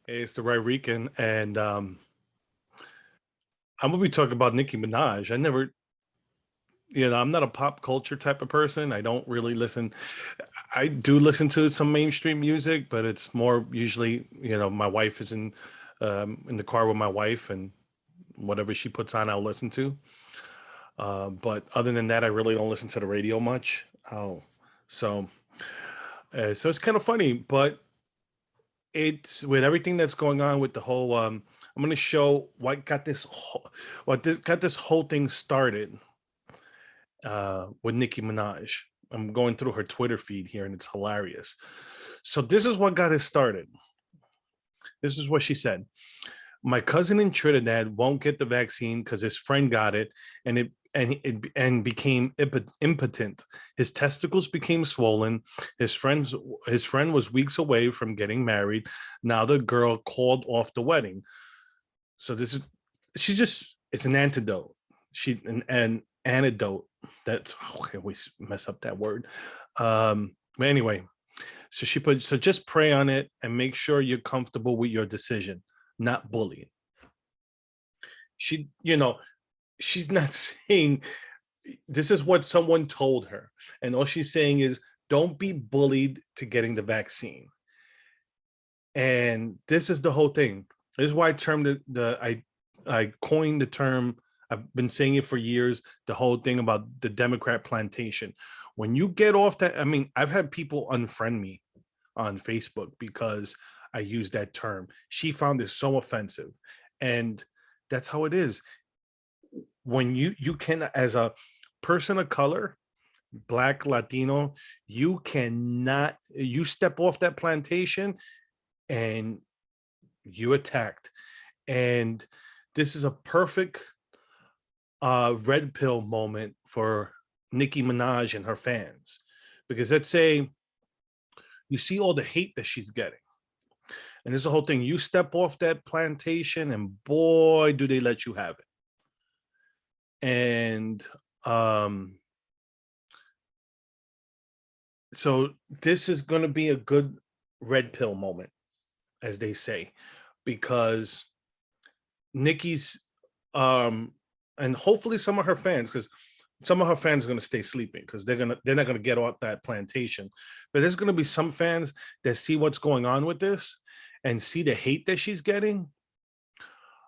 It's the right Rican, and I'm gonna be talking about Nicki Minaj. I'm not a pop culture type of person. I don't really listen. I do listen to some mainstream music, but it's more usually, my wife is in the car with my wife, and whatever she puts on, I'll listen to. But other than that, I really don't listen to the radio much. So so it's kind of funny, but it's with everything that's going on with the whole. I'm going to show what this got this whole thing started with Nicki Minaj. I'm going through her Twitter feed here, and it's hilarious. So this is what got it started. This is what she said. My cousin in Trinidad won't get the vaccine because his friend got it, and became impotent. His testicles became swollen. His friend was weeks away from getting married. Now the girl called off the wedding. So this is she just it's an antidote. An antidote. That I always mess up that word. But anyway, so just pray on it and make sure you're comfortable with your decision, not bullying. She, she's not saying this is what someone told her. And all she's saying is don't be bullied to getting the vaccine. And this is the whole thing. This is why I termed I coined the term. I've been saying it for years, the whole thing about the Democrat plantation. When you get off that, I mean, I've had people unfriend me on Facebook because I use that term. She found it so offensive. And that's how it is. When you can, as a person of color, Black, Latino, you step off that plantation and you attacked. And this is a perfect red pill moment for Nicki Minaj and her fans. Because let's say you see all the hate that she's getting. And this is the whole thing. You step off that plantation and boy, do they let you have it. And so this is going to be a good red pill moment, as they say, because Nikki's and hopefully some of her fans, because some of her fans are going to stay sleeping because they're not going to get off that plantation. But there's going to be some fans that see what's going on with this and see the hate that she's getting,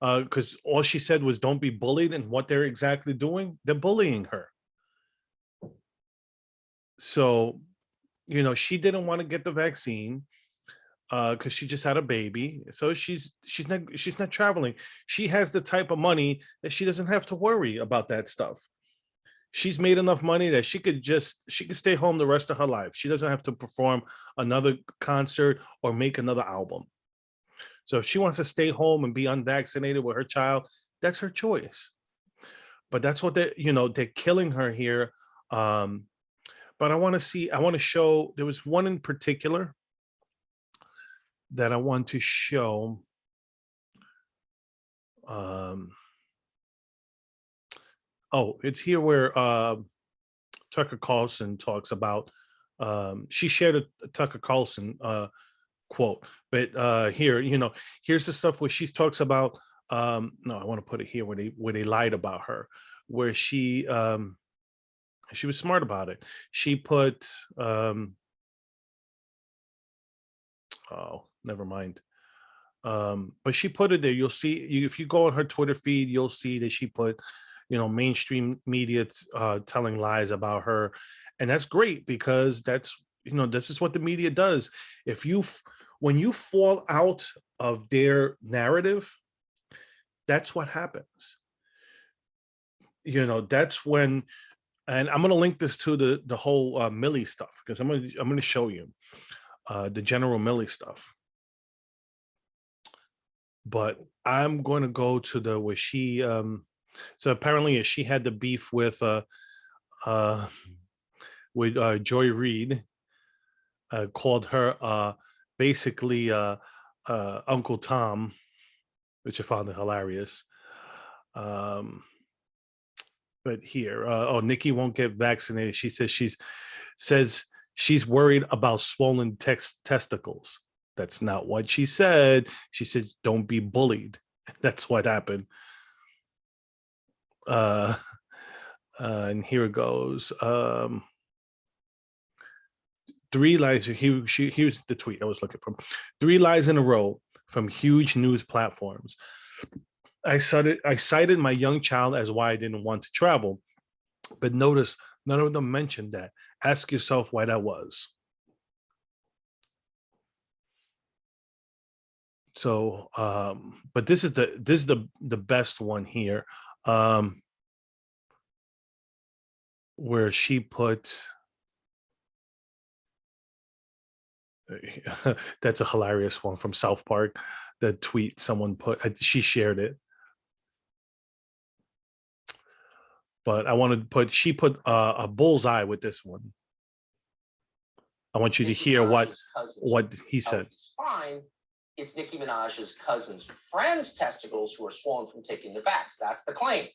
because all she said was don't be bullied, and what they're exactly doing, they're bullying her. So she didn't want to get the vaccine because she just had a baby. So she's not traveling. She has the type of money that she doesn't have to worry about that stuff. She's made enough money that she could stay home the rest of her life. She doesn't have to perform another concert or make another album. So if she wants to stay home and be unvaccinated with her child, that's her choice. But that's what they're killing her here. But I want to show, there was one in particular that I want to show. It's here where Tucker Carlson talks about, she shared a Tucker Carlson quote, but here's the stuff where she talks about, no, I want to put it here where they lied about her, where she was smart about it. She put oh, never mind. But she put it there. You'll see, if you go on her Twitter feed, you'll see that she put, mainstream media telling lies about her. And that's great because this is what the media does. When you fall out of their narrative, that's what happens. That's when, and I'm going to link this to the whole Millie stuff, because I'm going to show you the General Millie stuff. But I'm going to go to the where she so apparently she had the beef with Joy Reid, called her basically Uncle Tom, which I found hilarious. But here, Nikki won't get vaccinated. She says she's worried about swollen testicles. That's not what she said. She said, don't be bullied. That's what happened. Uh, and here it goes. Three lies. Here's the tweet I was looking for. 3 lies in a row from huge news platforms. I cited my young child as why I didn't want to travel, but notice none of them mentioned that. Ask yourself why that was. So, but this is the best one here, where she put. That's a hilarious one from South Park. The tweet someone put, she shared it. But I want to put, she put a bullseye with this one. I want you to hear what he said. Fine. It's Nicki Minaj's cousin's friend's testicles who are swollen from taking the vax. That's the claim.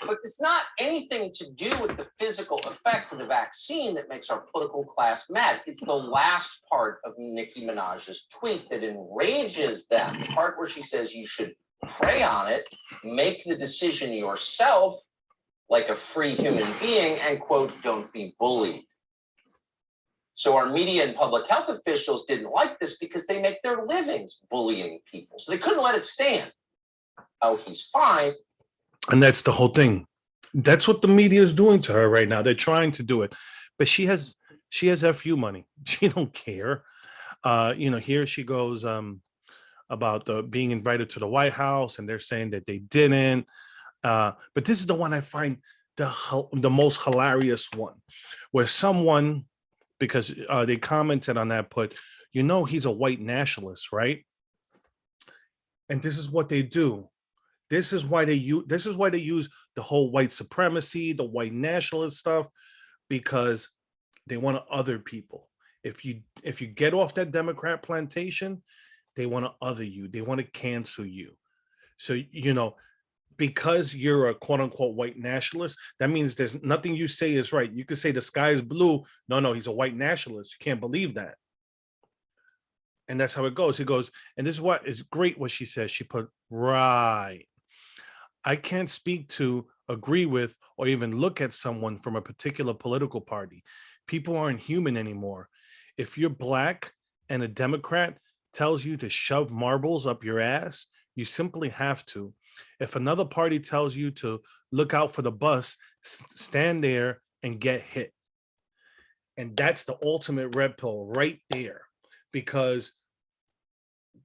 But it's not anything to do with the physical effect of the vaccine that makes our political class mad. It's the last part of Nicki Minaj's tweet that enrages them. The part where she says you should pray on it, make the decision yourself like a free human being, and quote, don't be bullied. So our media and public health officials didn't like this because they make their livings bullying people. So they couldn't let it stand. Oh, he's fine. And that's the whole thing. That's what the media is doing to her right now. They're trying to do it, but she has FU money. She don't care. Here she goes about being invited to the White House, and they're saying that they didn't. But this is the one I find the most hilarious one, where someone, because they commented on that, put, he's a white nationalist, right? And this is what they do. This is why they use the whole white supremacy, the white nationalist stuff, because they want to other people. If you get off that Democrat plantation, they want to other you. They want to cancel you. So, because you're a quote unquote white nationalist, that means there's nothing you say is right. You could say the sky is blue. No, he's a white nationalist. You can't believe that. And that's how it goes. It goes, and this is what is great what she says. She put, right. I can't speak to, agree with, or even look at someone from a particular political party. People aren't human anymore. If you're Black and a Democrat tells you to shove marbles up your ass, you simply have to. If another party tells you to look out for the bus, stand there and get hit. And that's the ultimate red pill right there, because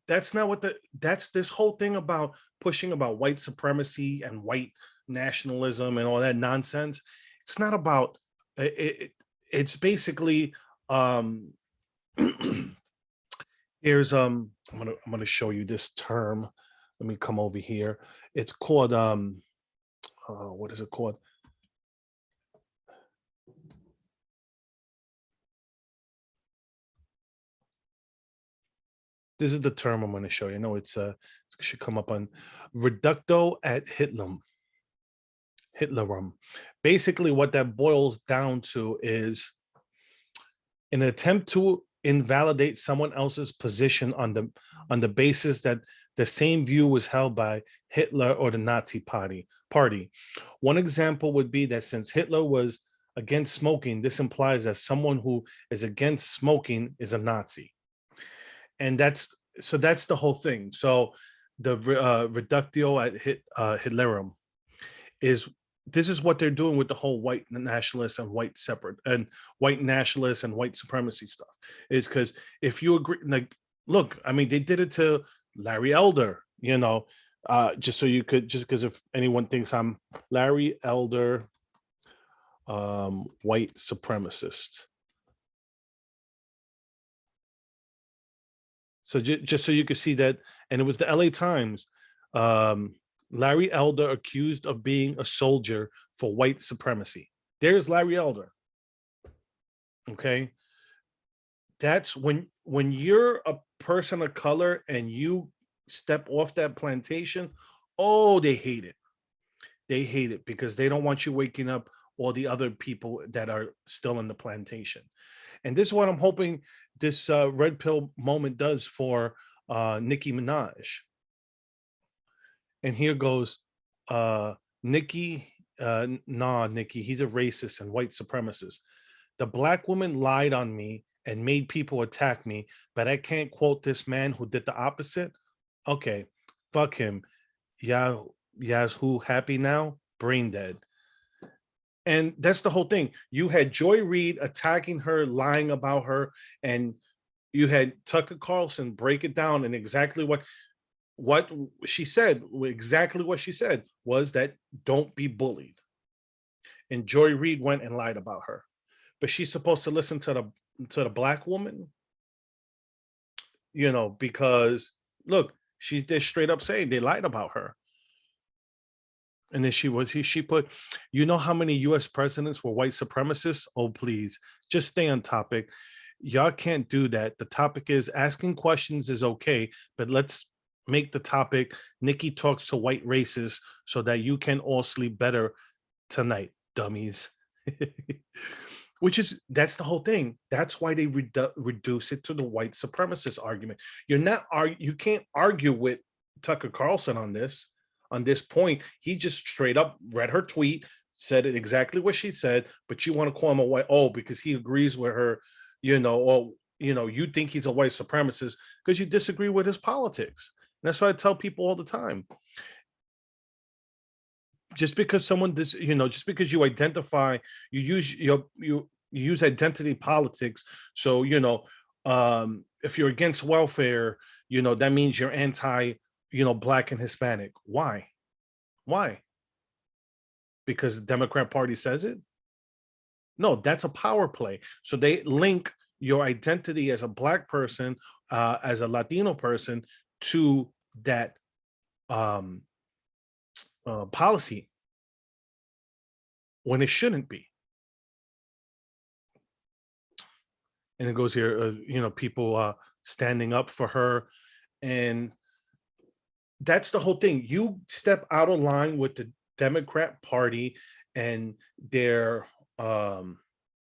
that's not what that's this whole thing about pushing about white supremacy and white nationalism and all that nonsense. It's not about it's basically there's I'm gonna show you this term. Let me come over here. It's called what is it called? This is the term I'm going to show you. I know it should come up on reducto ad Hitlerum. Basically, what that boils down to is an attempt to invalidate someone else's position on the basis that the same view was held by Hitler or the Nazi party. One example would be that since Hitler was against smoking, this implies that someone who is against smoking is a Nazi. And that's the whole thing. So the reductio ad Hitlerum this is what they're doing with the whole white nationalists and white nationalists and white supremacy stuff. Is because if you agree, like, look, I mean, they did it to Larry Elder, just because if anyone thinks I'm Larry Elder, white supremacist. So just so you could see that, and it was the LA Times, Larry Elder accused of being a soldier for white supremacy. There's Larry Elder. Okay. That's when you're a person of color and you step off that plantation, oh, they hate it. They hate it because they don't want you waking up all the other people that are still in the plantation. And this is what I'm hoping this red pill moment does for Nicki Minaj. And here goes Nicki. Nah, Nicki, he's a racist and white supremacist. The black woman lied on me and made people attack me, but I can't quote this man who did the opposite. Okay, fuck him. Yeah, yes, who happy now? Brain dead. And that's the whole thing. You had Joy Reid attacking her, lying about her, and you had Tucker Carlson break it down, and exactly what she said, exactly what she said was that don't be bullied. And Joy Reid went and lied about her. But she's supposed to listen to the black woman, because look, she's just straight up saying they lied about her. And then she put, you know how many US presidents were white supremacists? Oh, please, just stay on topic. Y'all can't do that. The topic is asking questions is okay, but let's make the topic Nicki talks to white racists so that you can all sleep better tonight, dummies. That's the whole thing. That's why they reduce it to the white supremacist argument. You can't argue with Tucker Carlson on this point. He just straight up read her tweet, said it exactly what she said, but you want to call him a white, because he agrees with her, or you think he's a white supremacist because you disagree with his politics. And that's what I tell people all the time. Just because just because you identify, you use identity politics. So if you're against welfare, that means you're anti, black and Hispanic. Why? Because the Democrat Party says it? No, that's a power play. So they link your identity as a black person, as a Latino person, to that policy when it shouldn't be. And it goes here, people standing up for her. And that's the whole thing. You step out of line with the Democrat Party and their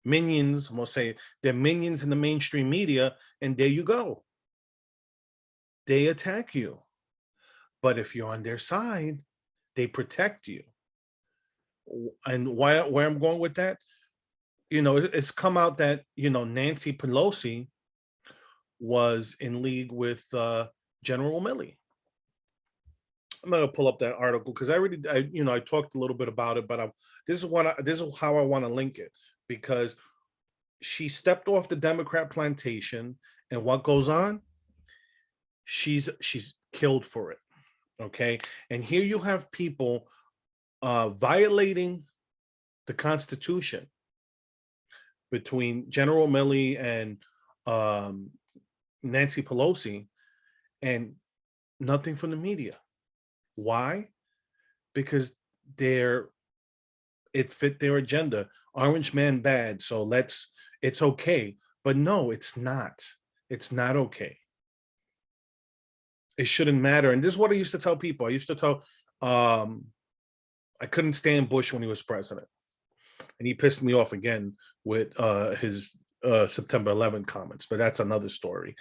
minions, I'm gonna say their minions in the mainstream media, and there you go. They attack you. But if you're on their side, they protect you. And where I'm going with that, it's come out that Nancy Pelosi was in league with General Milley. I'm gonna pull up that article because I talked a little bit about it, but this is how I want to link it, because she stepped off the Democrat plantation, and what goes on? She's killed for it. Okay, and here you have people violating the Constitution between General Milley and Nancy Pelosi, and nothing from the media. Why? Because it fit their agenda. Orange man bad, so it's okay. But no, it's not. It's not okay. It shouldn't matter. And this is what I used to tell people. I used to tell I couldn't stand Bush when he was president. And he pissed me off again with his September 11th comments, but that's another story.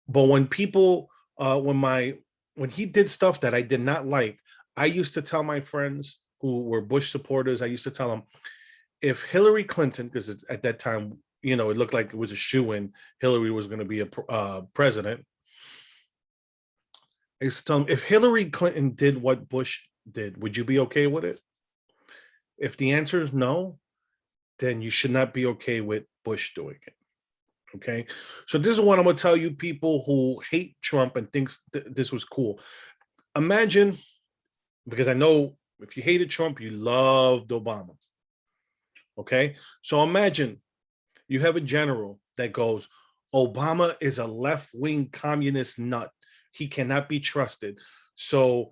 But when people, when he did stuff that I did not like, I used to tell my friends who were Bush supporters, I used to tell them, if Hillary Clinton, because at that time, it looked like it was a shoo-in, Hillary was going to be a president. I used to tell them, if Hillary Clinton did what Bush did, would you be okay with it? If the answer is no, then you should not be okay with Bush doing it. Okay, so this is what I'm going to tell you, people who hate Trump and thinks this was cool. Imagine, because I know if you hated Trump, you loved Obama. Okay, so imagine you have a general that goes, Obama is a left-wing communist nut. He cannot be trusted. So,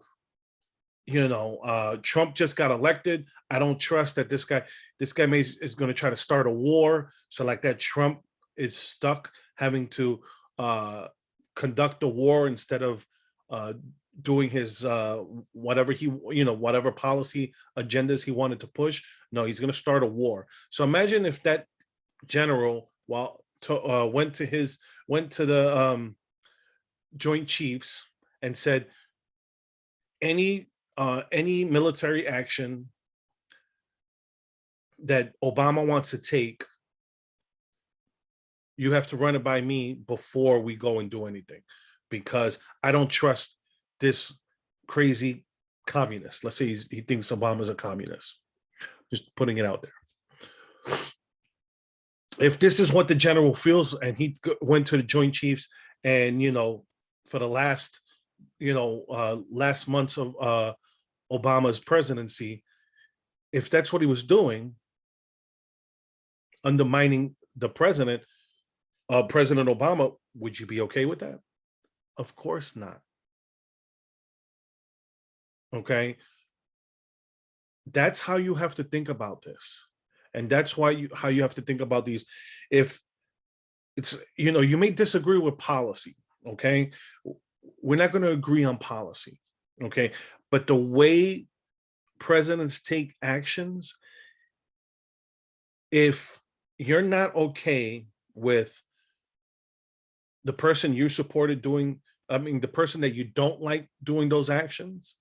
Trump just got elected. I don't trust that this guy is going to try to start a war. So like that, Trump is stuck having to conduct a war instead of doing his whatever policy agendas he wanted to push. No, he's going to start a war. So imagine if that general went to the Joint Chiefs and said any military action that Obama wants to take, you have to run it by me before we go and do anything, because I don't trust this crazy communist. Let's say he thinks Obama's a communist. Just putting it out there. If this is what the general feels, and he went to the Joint Chiefs, and for the last last months of Obama's presidency, if that's what he was doing, undermining the president, President Obama, would you be okay with that? Of course not. Okay. That's how you have to think about this. And that's how you have to think about these. If it's, you may disagree with policy. Okay. We're not going to agree on policy. Okay. But the way presidents take actions, if you're not okay with the person you supported doing, the person that you don't like doing those actions,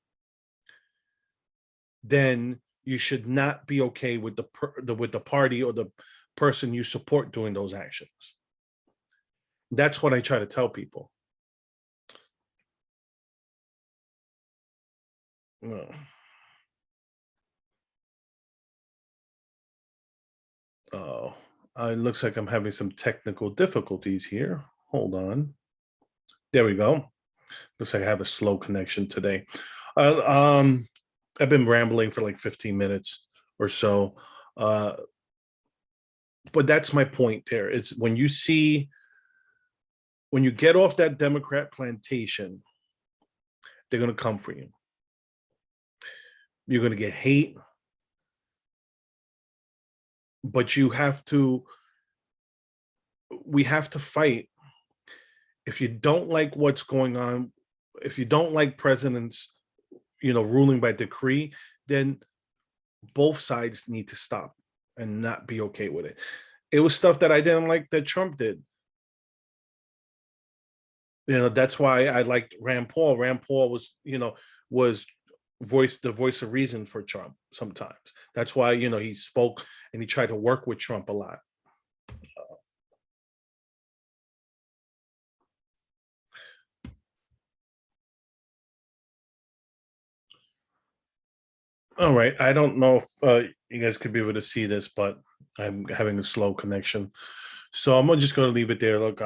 then you should not be okay with the party or the person you support doing those actions. That's what I try to tell people. Oh, it looks like I'm having some technical difficulties here. Hold on. There we go. Looks like I have a slow connection today. I've been rambling for like 15 minutes or so. But that's my point there. It's when you get off that Democrat plantation, they're going to come for you. You're going to get hate. But we have to fight. If you don't like what's going on, if you don't like presidents, ruling by decree, then both sides need to stop and not be okay with it. It was stuff that I didn't like that Trump did. That's why I liked Rand Paul. Rand Paul was the voice of reason for Trump sometimes. That's why, he spoke and he tried to work with Trump a lot. All right. I don't know if you guys could be able to see this, but I'm having a slow connection. So I'm just going to leave it there. Look,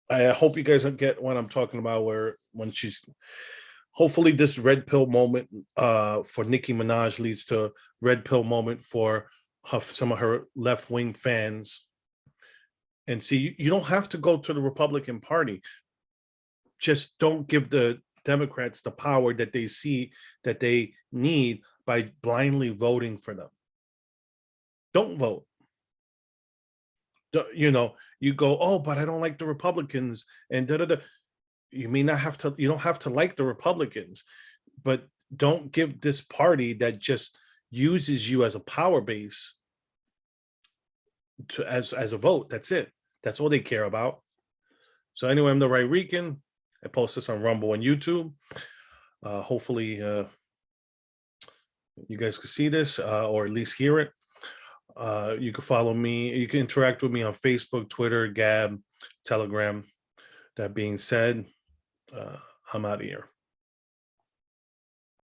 I hope you guys get what I'm talking about, when she's hopefully this red pill moment for Nicki Minaj leads to red pill moment for some of her left-wing fans. And see, you don't have to go to the Republican Party. Just don't give the Democrats the power that they see that they need by blindly voting for them. Don't vote. You go, oh, but I don't like the Republicans, and you may not have to, you don't have to like the Republicans, but don't give this party that just uses you as a power base as a vote. That's it. That's all they care about. So anyway, I'm the Right Rican. I post this on Rumble and YouTube. Hopefully you guys can see this or at least hear it. You can follow me. You can interact with me on Facebook, Twitter, Gab, Telegram. That being said, I'm out of here.